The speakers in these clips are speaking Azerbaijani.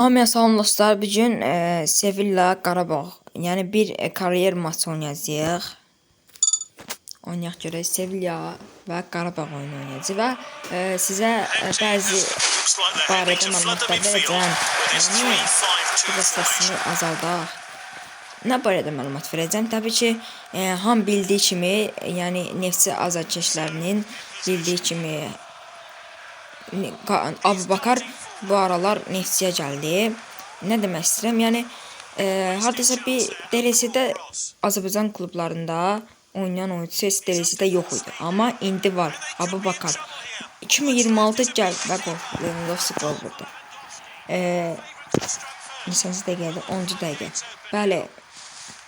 Hamıya salam dostlar. Bugün Sevilla Qarabağ, yani bir kariyer maçı oynayacağıq. Oynayaq görək. Sevilla və Qarabağ oyunu oynayacağıq və sizə bəzi barədə məlumatlar verəcəm. Yəni bu səsini azaldaq. Nə barədə məlumat verəcəm? Təbii ki, ham bildiyi kimi, yəni Neftçi azarkeşlərinin bildiyi kimi Abubakar bu aralar Neftçiyə gəldi. Nə demək istəyirəm? Yəni hardasa bir DLS-də Azərbaycan klublarında oynayan oyunçu heç DLS-də yox idi. Amma indi var. Abubakar 2026 gəl və qol. Lewandowski qol vurdu. Neçənci dəqiqədə? 10-cu dəqiqə. Bəli.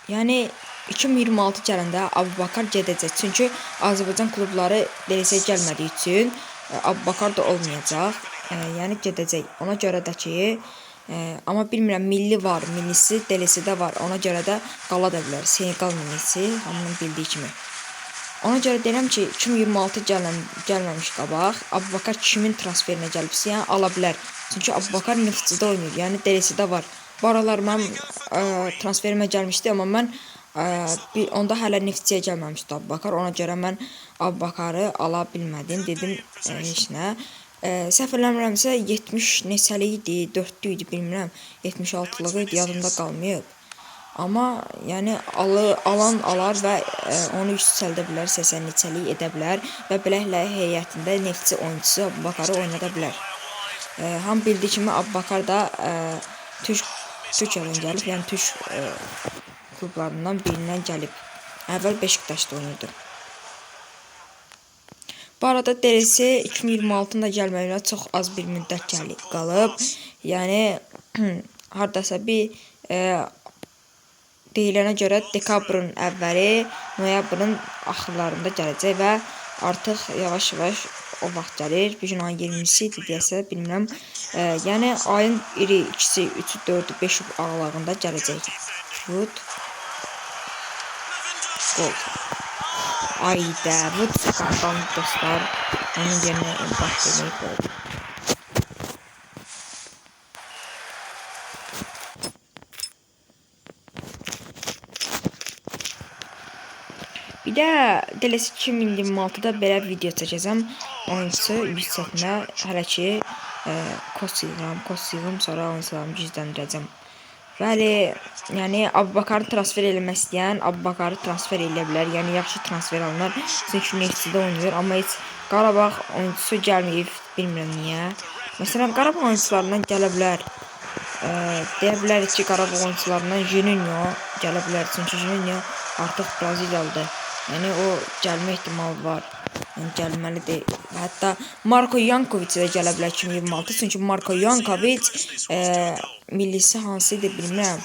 Yəni 2026 gələndə Abubakar gedəcək. Çünki Azərbaycan klubları DLS-ə gəlmədiyi üçün Abubakar da olmayacaq. Yəni gedəcək. Ona görə də ki, amma bilmirəm, milli var, millisi DLS-də var. Ona görə də qala da bilər. Senegal millisi, hamının bildiyi kimi. Ona görə deyirəm ki, 2026 gəlməmiş qabaq Abubakar kimin transferinə gəlibsə, yəni ala bilər. Çünki Abubakar Neftçidə oynayır, yəni DLS-də var. Bu aralar mənim transferimə gəlmişdi, amma mən onda hələ Neftçiyə gəlməmişdi Abubakar. Ona görə mən Abubakarı ala bilmədim, dedim heç nə. Səhv eləmirəmsə 70 neçəlik idi, 4-lü idi, bilmirəm. 76-lıq idi, yadımda qalmayıb. Amma yəni alan alar və onu yüksəldə bilər, 80 neçəlik edə bilər və beləliklə heyətində Neftçi oyunçusu Abubakarı oynada bilər. Ham bildiyi kimi Abubakar da Türkiyədən gəlib, yəni Türk klublarından birindən gəlib. Əvvəl Beşiktaşda oynayırdı. Bu arada DLS 2026-da gəlməyinə çox az bir müddət qalıb. Yəni hardasa bir deyilənə görə dekabrın əvvəli, noyabrın axırlarında gələcək və artıq yavaş-yavaş o vaxt gəlir. Bu gün ayın 20-si idi deyəsə, bilmirəm. Yəni ayın 2-si, 3-ü, 4-ü, 5-i aralığında gələcək. Şut. Gol. Ayda bu sakatlandı dostlar. Onun yerine Mbappe'yi koydu. Bir də DLS 2026-da belə video çəkəcəm. Oyuncusu yüksəkmə hələ ki kos yığım, sonra oyuncularımı gücləndirəcəm. Bəli, yəni Abubakarı transfer eləmək istəyən Abubakarı transfer eləyə bilər. Yəni yaxşı transfer alınır. Çünki Neftçidə oynayır, amma heç Qarabağ oyuncusu gəlməyib, bilmirəm niyə. Məsələn, Qarabağ oyuncularından gələ bilər. Deyə bilərik ki, Qarabağ oyuncularından Juninho gələ bilər. Çünki Juninho artıq Braziliyalıdır. Yəni o gəlmə ehtimalı var. Yəni gəlməlidir. Hətta Marko Yankovic də gələ bilər 2026. Çünki Marko Yankovic millisi hansıdır bilmirəm.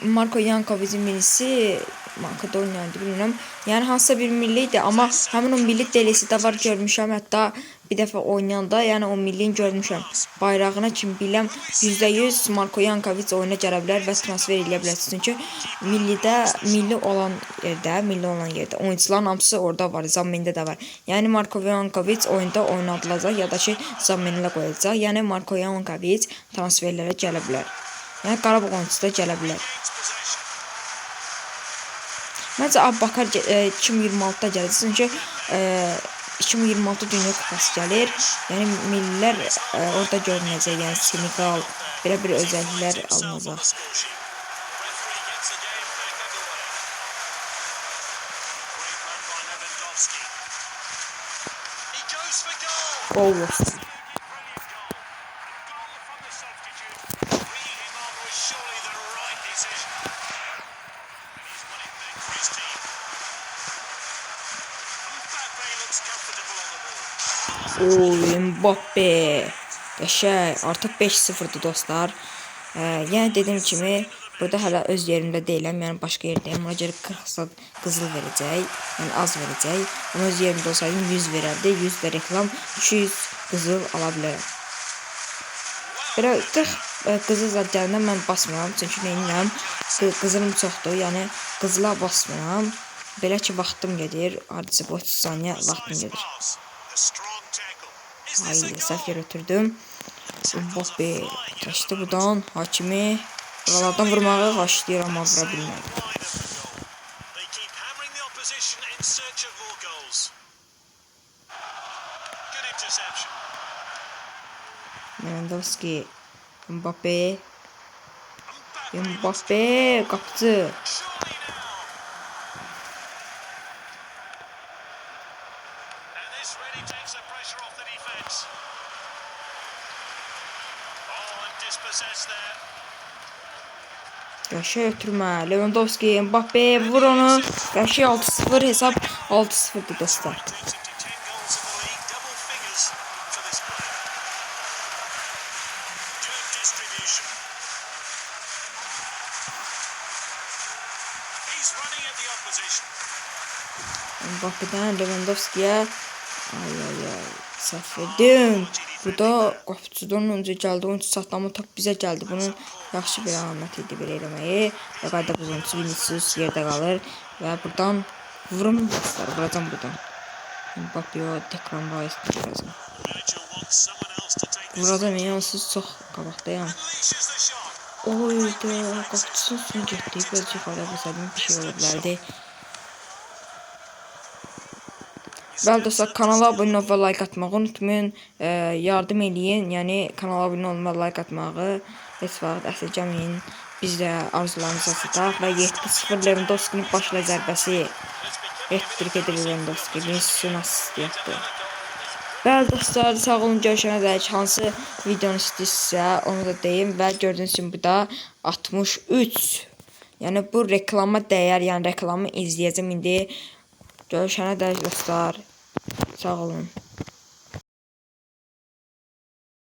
Marko Yankovic'in millisi Makedoniyadır, bilmirəm. Yəni hansısa bir milli idi, amma həmin o milli DLS-də var, görmüşəm. Hətta bir dəfə oynayanda, yəni o millini görmüşəm. Bayrağına kimi biləm, %100 Marko Yankovic oyuna gələ bilər və transfer eləyə bilər. Çünki milli olan yerdə oyuncuların hamısı orada var, Zammen'də də var. Yəni Marko Yankovic oyunda oynadılacaq ya da ki Zammen'lə qoyulacaq. Yəni Marko Yankovic transferlərə gələ bilər. Yəni Qarabağ oyuncusu da gələ bilər. Məncə Abubakar 2026-da gələcək. Çünki 2026 Dünya Kupası gəlir. Yəni millilər orada görünəcək. Yəni Senegal, belə bir özəlliklər alınacaq. Gol olsun. Mbappe. Qəşəng. Artıq 5-0'dır dostlar. Yəni dediyim kimi burada hələ öz yerimdə deyiləm. Yəni başqa yerdəyim. Ona görə 40 qızıl verəcək. Yəni az verəcək. Ama öz yerimdə olsaydım 100 verərdi. 100 də reklam, 200 qızıl ala bilərəm. Belə 40 qızıl zad gələndə mən basmıram. Çünki neyinəm? Qızılım çoxdur. Yəni qızıla basmıram. Belə ki vaxtım gedir. Hardasa 30 saniyə vaxtım gedir. Hayır, səhv yerə ötürdüm. Mbappe keçdi buradan. Hakimi buralardan vurmağa başlayır amma vura bilmədi. Lewandowski, Mbappe, kaptı. Qəşəng ötürmə. Lewandowski, Mbappe vur onu. Qəşəng 6-0 hesab 6-0'dır dostlar. Mbappe'dən Lewandowski'yə səhv edim. Burada qapıcıdan öncə gəldi. Oyuncu saxlama top bizə gəldi. Bunun yaxşı bir əlamət idi belə eləməyi. Və qayda pozuntusu Vinicius yerdə qalır. Və buradan vurum dostlar. Vuracam buradan. Mbappe'yə Declan Rice vuracam. Vuracam yansız çox qabaqdayam. Oyda qapıcısının üstünə getdi. Böyləcə ifadə basaydım bir şey ola bilərdi. Bəli dostlar, kanala abunə olub və like atmağı unutmayın. Yardım eləyin. Yəni kanala abunə olub və like atmağı heç vaxt əsirgəməyin. Biz də arzularımıza çataq və 7-0 Lewandowski'nin başla zərbəsi etdirik edir Lewandowski. Vinicius'un asisti yaptı. Bəli dostlar, sağ olun, görüşənə dək. Hansı videonu istəyirsə onu da deyim və gördüyünüz kimi bu da 63. Yəni bu reklama dəyər, yəni reklamı izləyəcəm indi. Görüşənə dək dostlar. Sağ olun.